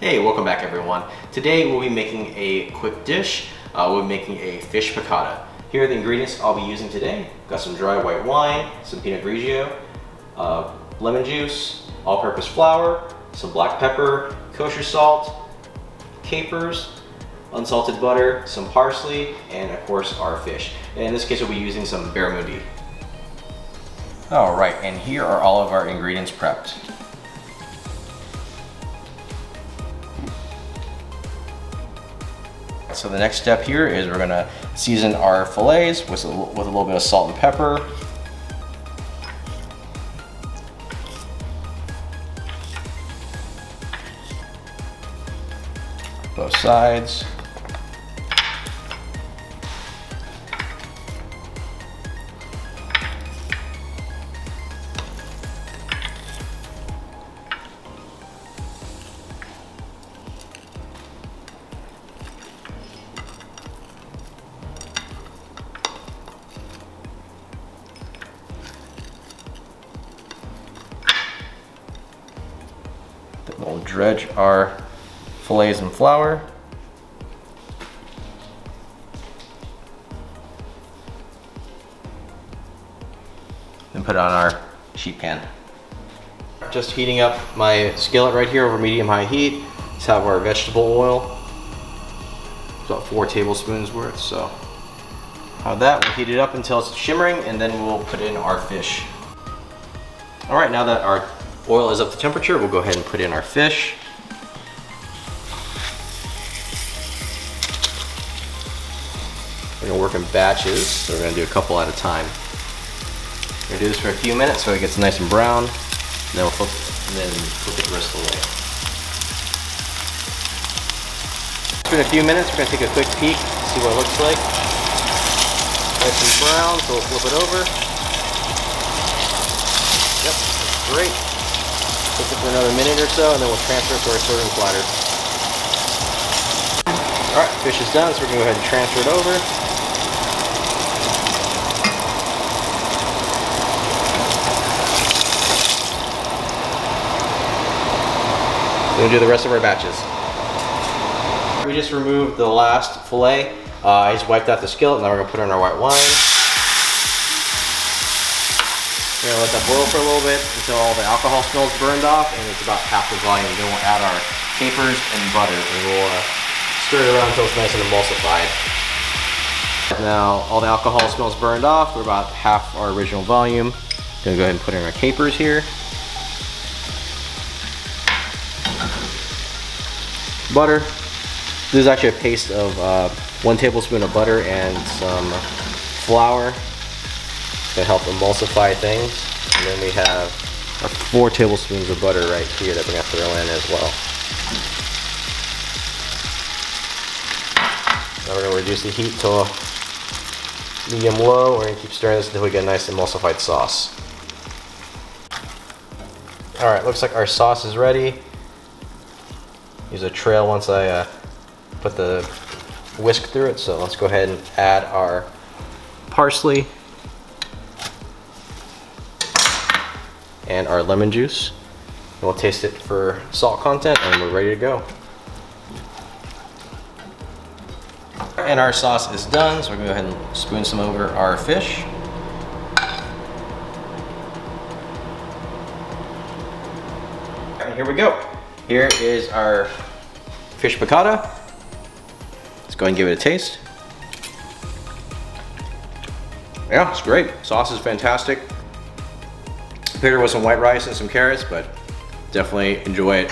Hey, welcome back everyone. Today we'll be making a quick dish. We'll be making a fish piccata. Here are the ingredients I'll be using today. Got some dry white wine, some Pinot Grigio, lemon juice, all-purpose flour, some black pepper, kosher salt, capers, unsalted butter, some parsley, and of course our fish. And in this case we'll be using some barramundi. Alright, and here are all of our ingredients prepped. So the next step here is we're gonna season our fillets with a little bit of salt and pepper. Both sides. Then we'll dredge our fillets in flour. Then put it on our sheet pan. Just heating up my skillet right here over medium-high heat. Let's have our vegetable oil. It's about 4 tablespoons worth, so have that. We'll heat it up until it's shimmering, and then we'll put in our fish. All right, now that our oil is up to temperature, we'll go ahead and put in our fish. We're gonna work in batches, so we're gonna do a couple at a time. We're gonna do this for a few minutes so it gets nice and brown, and then we'll flip it the rest of the way. It's been a few minutes, we're gonna take a quick peek, see what it looks like. Nice and brown, so we'll flip it over. Yep, that's great. Cook it for another minute or so, and then we'll transfer it to our serving platter. All right, fish is done, so we're gonna go ahead and transfer it over. We'll do the rest of our batches. We just removed the last fillet. I just wiped out the skillet, and now we're gonna put in our white wine. We're gonna let that boil for a little bit until all the alcohol smells burned off, and it's about half the volume. Then we'll add our capers and butter, and we'll stir it around until it's nice and emulsified. Now all the alcohol smells burned off. We're about half our original volume. Gonna go ahead and put in our capers here. Butter. This is actually a paste of 1 tablespoon of butter and some flour. To help emulsify things. And then we have our 4 tablespoons of butter right here that we're gonna throw in as well. Now we're gonna reduce the heat to medium low. We're gonna keep stirring this until we get a nice emulsified sauce. All right, looks like our sauce is ready. Use a trail once I put the whisk through it. So let's go ahead and add our parsley and our lemon juice. And we'll taste it for salt content, and we're ready to go. And our sauce is done, so we're gonna go ahead and spoon some over our fish. And here we go. Here is our fish piccata. Let's go ahead and give it a taste. Yeah, it's great. Sauce is fantastic. Paired with some white rice and some carrots, but definitely enjoy it